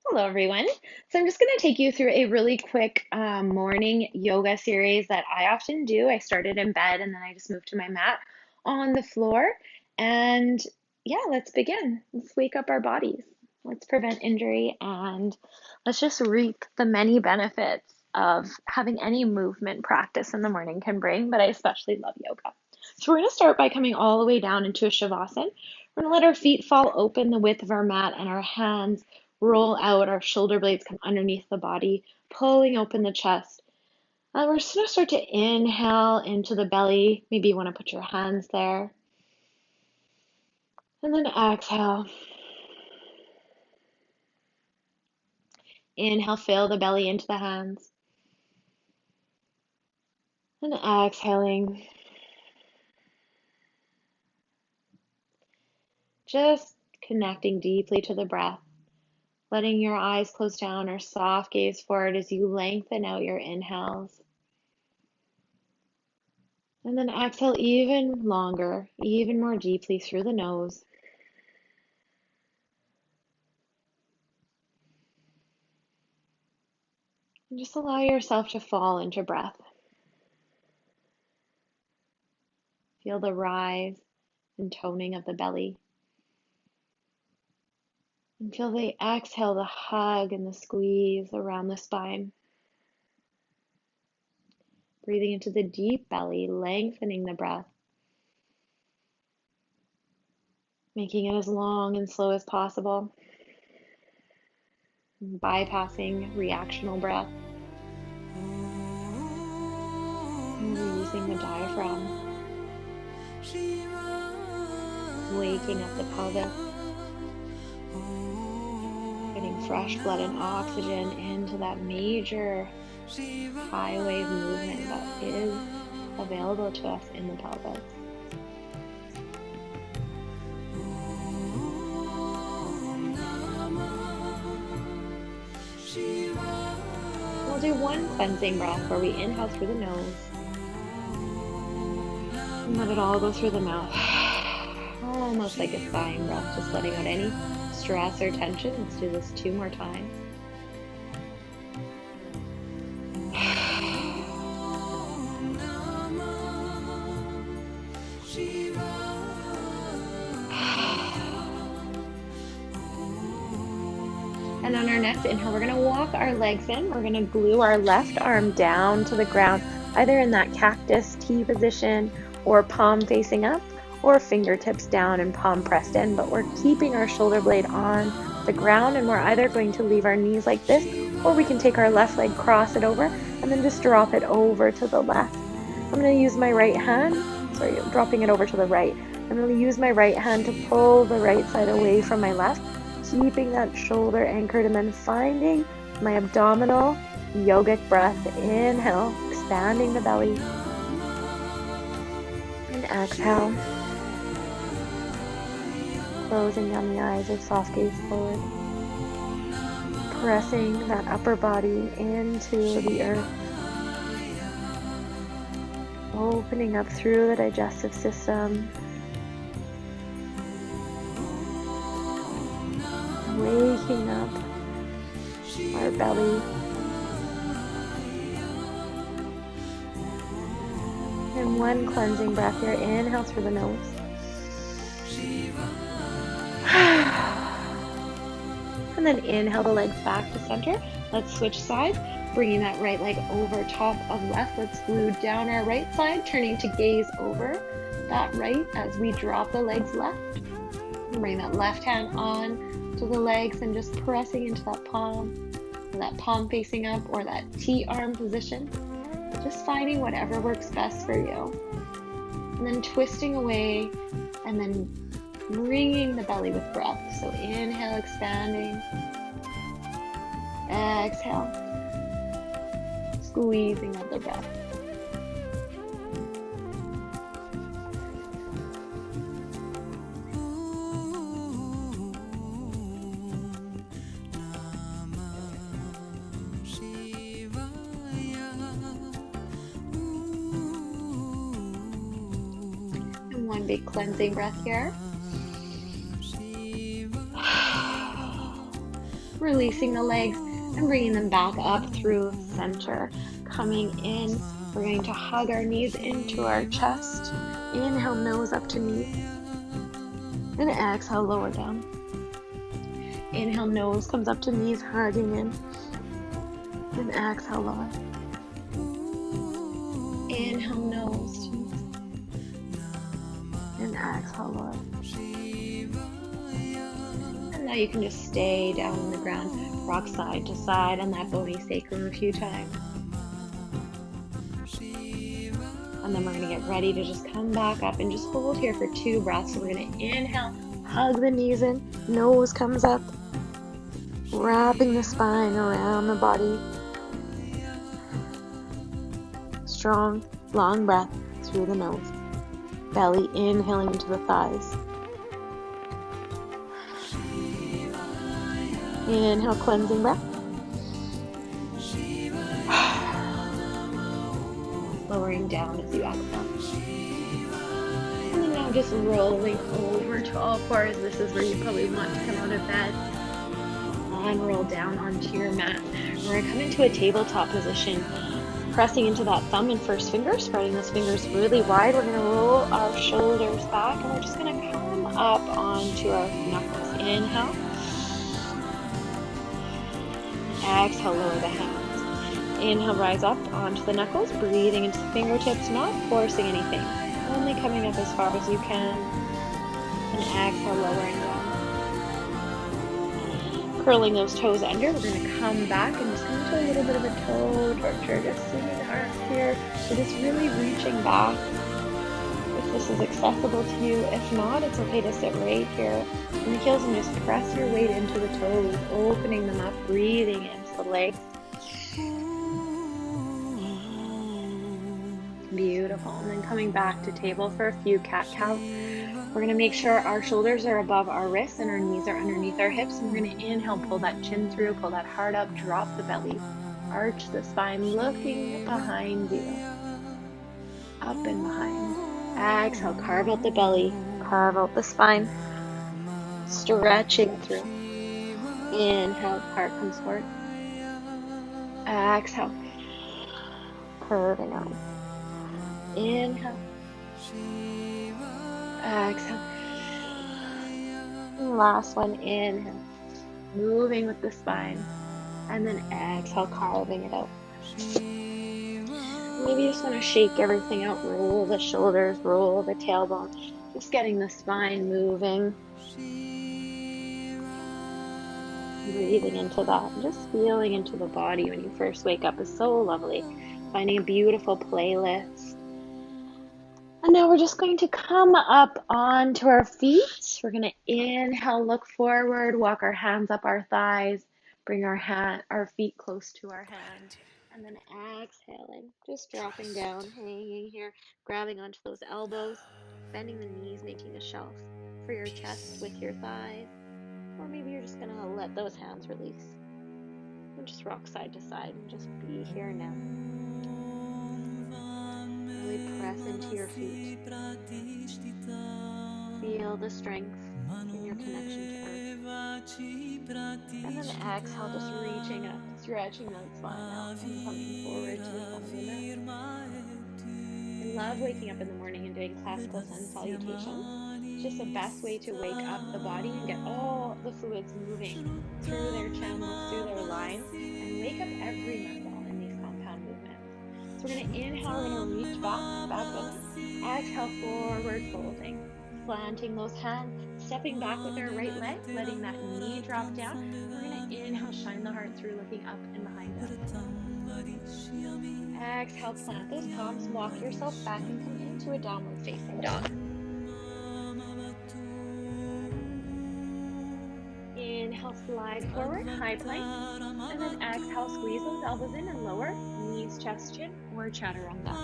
Hello, everyone. So I'm just going to take you through a really quick morning yoga series that I often do. I started in bed and then I just moved to my mat on the floor. And yeah, let's begin. Let's wake up our bodies. Let's prevent injury and let's just reap the many benefits of having any movement practice in the morning can bring, but I especially love yoga. So we're going to start by coming all the way down into a shavasana. We're going to let our feet fall open the width of our mat and our hands roll out, our shoulder blades come underneath the body, pulling open the chest. And we're just going to start to inhale into the belly. Maybe you want to put your hands there. And then exhale. Inhale, fill the belly into the hands. And exhaling. Just connecting deeply to the breath. Letting your eyes close down or soft gaze forward as you lengthen out your inhales. And then exhale even longer, even more deeply through the nose. And just allow yourself to fall into breath. Feel the rise and toning of the belly. And feel the exhale, the hug and the squeeze around the spine. Breathing into the deep belly, lengthening the breath. Making it as long and slow as possible. Bypassing reactional breath. And releasing the diaphragm. Waking up the pelvis. Getting fresh blood and oxygen into that major high wave movement that is available to us in the pelvis. We'll do one cleansing breath where we inhale through the nose and let it all go through the mouth. Almost like a sighing breath, just letting out any stress or tension. Let's do this 2 more times. And on our next inhale, we're going to walk our legs in. We're going to glue our left arm down to the ground, either in that cactus T position or palm facing up, or fingertips down and palm pressed in. But we're keeping our shoulder blade on the ground, and we're either going to leave our knees like this, or we can take our left leg, cross it over, and then just drop it over to the left. I'm going to use my right hand, dropping it over to the right. I'm going to use my right hand to pull the right side away from my left, keeping that shoulder anchored, and then finding my abdominal yogic breath. Inhale, expanding the belly. And exhale. Closing down the eyes or soft gaze forward. Pressing that upper body into the earth. Opening up through the digestive system. Waking up our belly. And one cleansing breath here. Inhale through the nose. And then inhale the legs back to center. Let's switch sides. Bringing that right leg over top of left. Let's glue down our right side, turning to gaze over that right as we drop the legs left. And bring that left hand on to the legs and just pressing into that palm facing up, or that T-arm position. Just finding whatever works best for you. And then twisting away and then bringing the belly with breath. So inhale, expanding. Exhale. Squeezing out the breath. And one big cleansing breath here. releasing the legs and bringing them back up through center. Coming in, we're going to hug our knees into our chest. Inhale, nose up to knee. And exhale, lower down. Inhale, nose comes up to knees, hugging in. And exhale, lower. Inhale, nose to knees. And exhale, lower. And now you can just stay down on the ground, rock side to side on that bony sacrum a few times. And then we're going to get ready to just come back up and just hold here for 2 breaths. So we're going to inhale, hug the knees in, nose comes up, wrapping the spine around the body. Strong, long breath through the nose. Belly inhaling into the thighs. Inhale, cleansing breath. Lowering down as you exhale. And then now just rolling over to all fours. This is where you probably want to come out of bed. And roll down onto your mat. We're going to come into a tabletop position, pressing into that thumb and first finger, spreading those fingers really wide. We're going to roll our shoulders back, and we're just going to come up onto our knuckles. Inhale. Exhale, lower the hands. Inhale, rise up onto the knuckles, breathing into the fingertips, not forcing anything, only coming up as far as you can. And exhale, lowering down. Curling those toes under, we're going to come back and just come into a little bit of a toe torture, just swinging the arms here. We're just really reaching back if this is accessible to you. If not, it's okay to sit right here in the heels and just press your weight into the toes, opening them up, breathing into the legs. Beautiful. And then coming back to table for a few cat-cow. We're going to make sure our shoulders are above our wrists and our knees are underneath our hips. And we're going to inhale, pull that chin through, pull that heart up, drop the belly, arch the spine, looking behind you, up and behind. Exhale, carve out the belly, carve out the spine, stretching through. Inhale, heart comes forward. Exhale, curving out. Inhale. Exhale. And last one, inhale. Moving with the spine. And then exhale, carving it out. Maybe you just want to shake everything out. Roll the shoulders, roll the tailbone. Just getting the spine moving. Breathing into that. Just feeling into the body when you first wake up is so lovely. Finding a beautiful playlist. And now we're just going to come up onto our feet. We're going to inhale, look forward, walk our hands up our thighs, bring our feet close to our hands, and then exhaling, just dropping down, hanging here, grabbing onto those elbows, bending the knees, making a shelf for your chest with your thighs, or maybe you're just going to let those hands release and just rock side to side and just be here now. Really press into your feet. Feel the strength in your connection to earth. And then exhale, just reaching up, stretching that spine out and coming forward to the front of the mat. I love waking up in the morning and doing classical sun salutations. It's just the best way to wake up the body and get all the fluids moving through their channels, through their lines, and wake up every muscle in these compound movements. So we're going to inhale, we're going to reach back bend. Exhale, forward folding. Planting those hands, stepping back with our right leg, letting that knee drop down. We're going to inhale, shine the heart through, looking up and behind us. Exhale, plant those palms, walk yourself back and come into a downward facing dog. Inhale, slide forward, high plank, and then exhale, squeeze those elbows in and lower, knees, chest, chin, or chaturanga.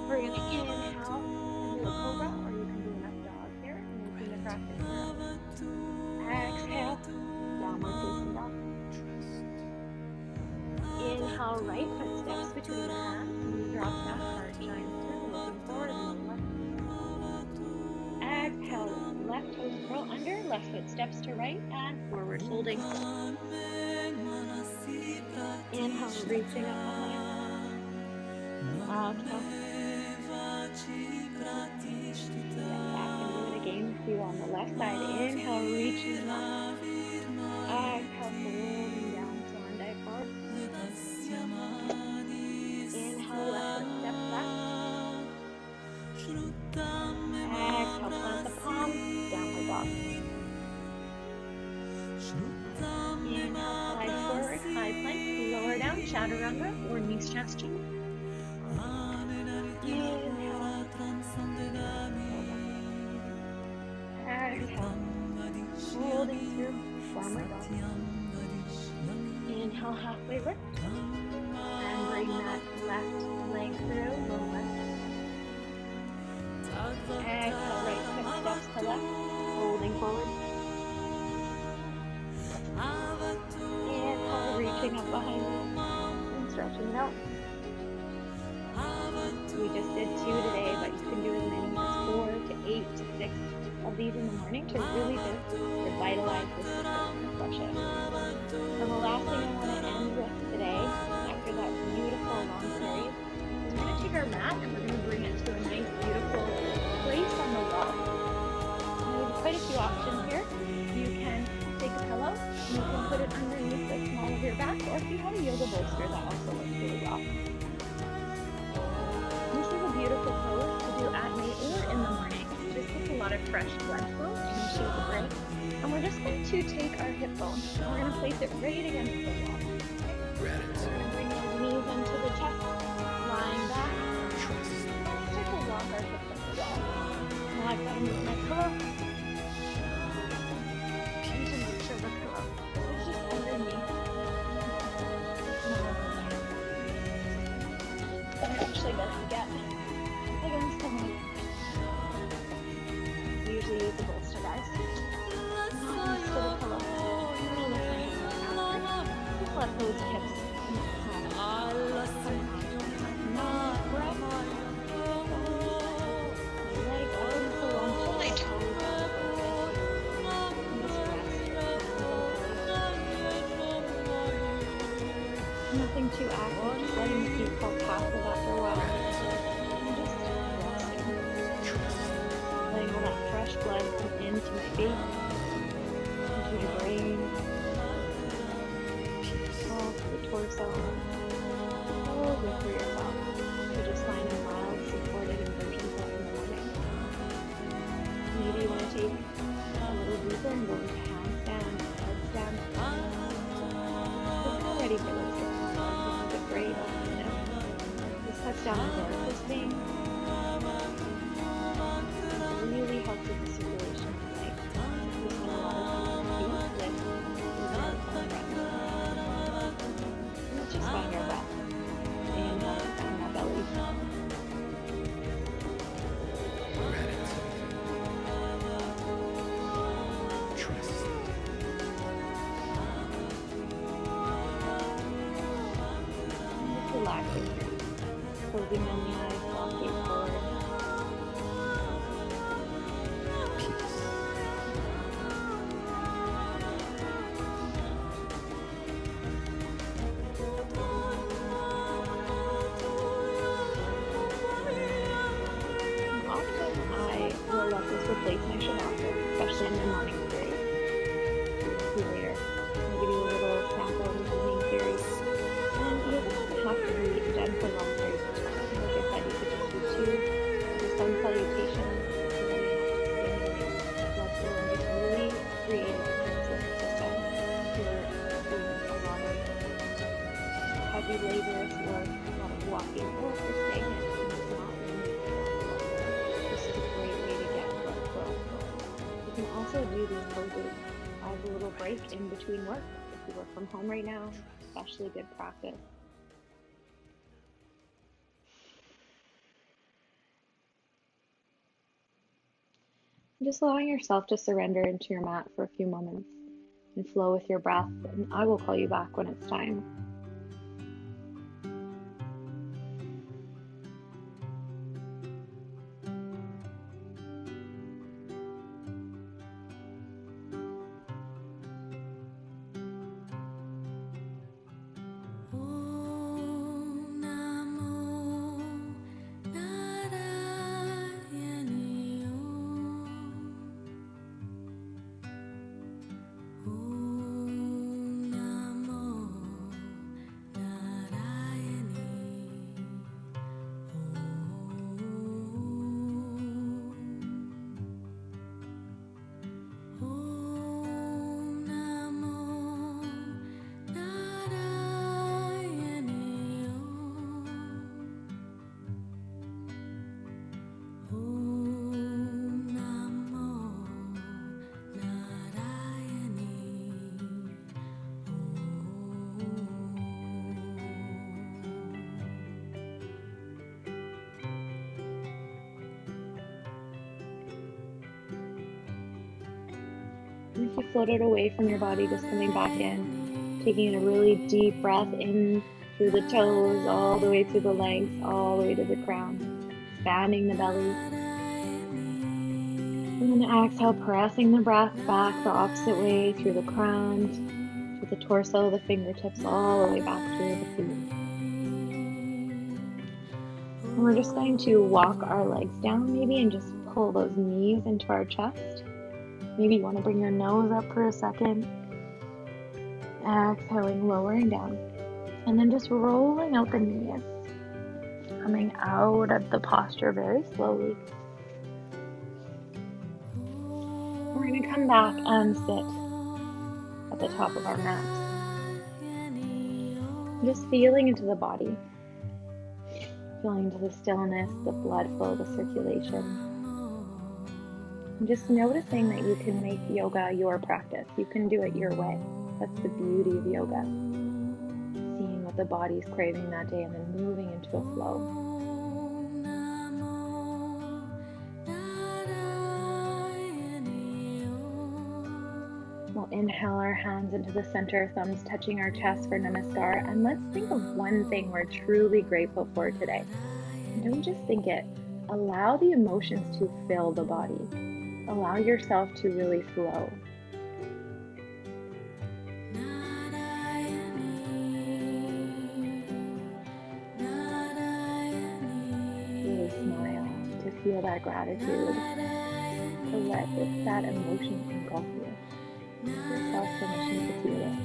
We're going to inhale and do a cobra, or you can do an up dog here, making the practice now. Exhale, downward facing dog. Inhale, right foot steps between the hands, knee drops down, heart shines through, looking forward and left. Exhale, left toes curl under, left foot steps to right and forward forward, holding. Inhale, reaching up behind. Exhale. Step back and do it again with you on the left side. Inhale, reaching up. Exhale, folding down, swan dive forward. Inhale, left foot steps back. Exhale, plant the palms, downward dog. Inhale, slide forward, high plank, lower down, chaturanga or knee stretching. Inhale. Exhale. Holding through, forward dog. Inhale, halfway lift. And bring that left leg through, low lunge. Exhale, right foot steps to left, holding forward. Inhale, reaching up behind you and stretching it out. We just did 2 today, but you can do as many as 4 to 8 to 6 of these in the morning to really just revitalize the system and flush it. And the last thing I want to end with today, after that beautiful long series, is we're going to take our mat and we're going to bring it to a nice, beautiful place on the wall. And we have quite a few options here. You can take a pillow and you can put it underneath the small of your back, or if you have a yoga bolster, that also works really well. This is a beautiful pose to do at night or in the morning. It just gets a lot of fresh blood flow into the brain. And we're just going to take our hip bone and we're going to place it right against the wall. We're going to bring those knees into the chest, lying back. Let's start to walk our hips up the wall. Now I've got to move my pillow. And to make sure the pillow is just underneath. But it actually doesn't get against the wall. Usually use the bolster, guys. Not used to the pillow. I'm going to lift my hands after. Just let those hips come out. Breath. Leg up into the long toes. And just rest. Nothing too active, just letting the feet fall passive after a while. And just resting. Letting all that fresh blood come into my face, into my brain, all through the torso, all over through yourself. So just finding mild, supported inversions in the morning. Maybe you want to take a little deeper and go into handstand, headstand. If you're not ready for those this is a great alternate. This cuts down on varicose vein. Really helps with the circulation of life. We spend a lot of time with and let's just find our breath. Inhale and down our belly. Trust. And just relaxing. Closing on the eyes, walking forward. Replace my shavasana, especially in the morning series. See you later. I'll give you a little sample of the evening series. And you don't have to be done for long periods of time. Like I said, you could just do 2 the sun salutations to really help stimulate blood flow and just really create a defensive system if you're doing a lot of heavy laborious work, a lot of walking, or if you're stagnant and it's not really this is a great way to get blood flow. You can also do these poses as a little break in between work. If you work from home right now, especially good practice. Just allowing yourself to surrender into your mat for a few moments and flow with your breath, and I will call you back when it's time. you floated away from your body, just coming back in, taking a really deep breath in through the toes, all the way through the legs, all the way to the crown, expanding the belly. And then exhale, pressing the breath back the opposite way through the crown, through the torso, the fingertips, all the way back through the feet. And we're just going to walk our legs down maybe and just pull those knees into our chest. Maybe you want to bring your nose up for a second. Exhaling, lowering down. And then just rolling out the knees. Coming out of the posture very slowly. We're going to come back and sit at the top of our mat. Just feeling into the body. Feeling into the stillness, the blood flow, the circulation. And just noticing that you can make yoga your practice. You can do it your way. That's the beauty of yoga. Seeing what the body's craving that day and then moving into a flow. We'll inhale our hands into the center, thumbs touching our chest for Namaskar. And let's think of one thing we're truly grateful for today. And don't just think it. Allow the emotions to fill the body. Allow yourself to really flow. Really smile to feel that gratitude. To let that emotion engulf you. Give yourself permission to feel it.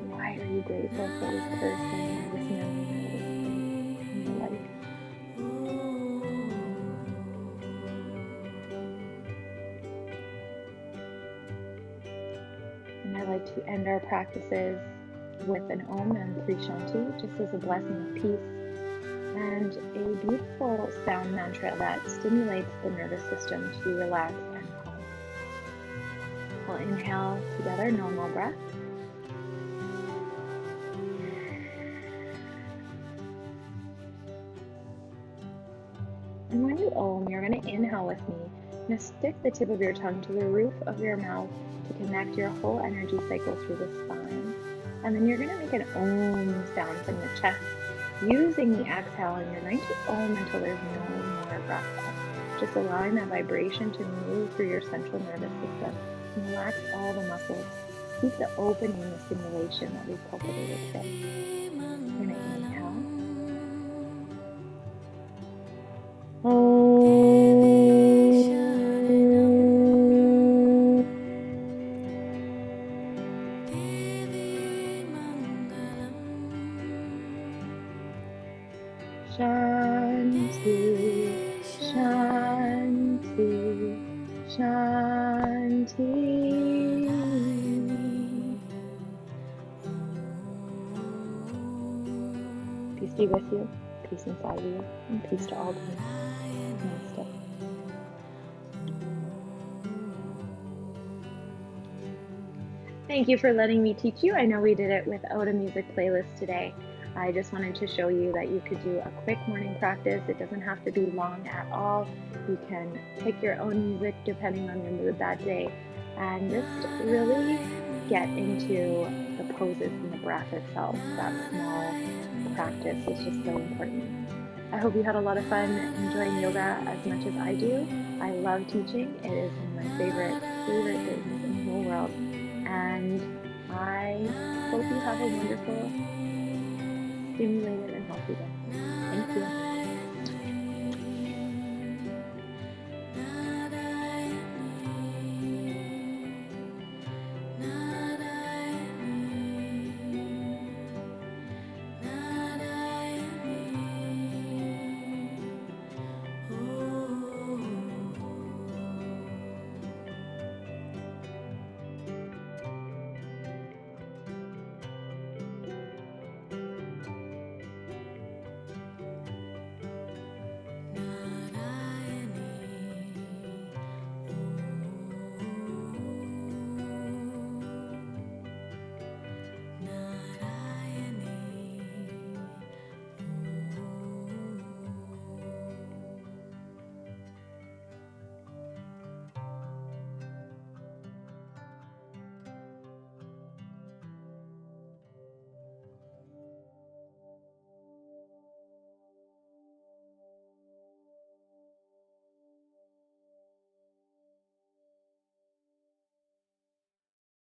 Why are you grateful for this person, or this memory, or this thing in your life? And I like to end our practices with an Om and 3 Shanti, just as a blessing of peace, and a beautiful sound mantra that stimulates the nervous system to relax and calm. We'll inhale together, normal breath. And when you Om, you're going to inhale with me. You're going to stick the tip of your tongue to the roof of your mouth to connect your whole energy cycle through the spine. And then you're going to make an Om sound from the chest using the exhale, and you're going to Om until there's no more breath left. Just allowing that vibration to move through your central nervous system. And relax all the muscles. Keep the opening, the stimulation that we've cultivated today. We're going to inhale. Shanti, Shanti, Shanti. Peace be with you, peace inside of you, and peace to all beings. Namaste. Thank you for letting me teach you. I know we did it without a music playlist today. I just wanted to show you that you could do a quick morning practice. It doesn't have to be long at all. You can pick your own music depending on your mood that day, and just really get into the poses and the breath itself. That small practice is just so important. I hope you had a lot of fun enjoying yoga as much as I do. I love teaching. It is one of my favorite things in the whole world. And I hope you have a wonderful, stimulated, and healthy day. Thank you.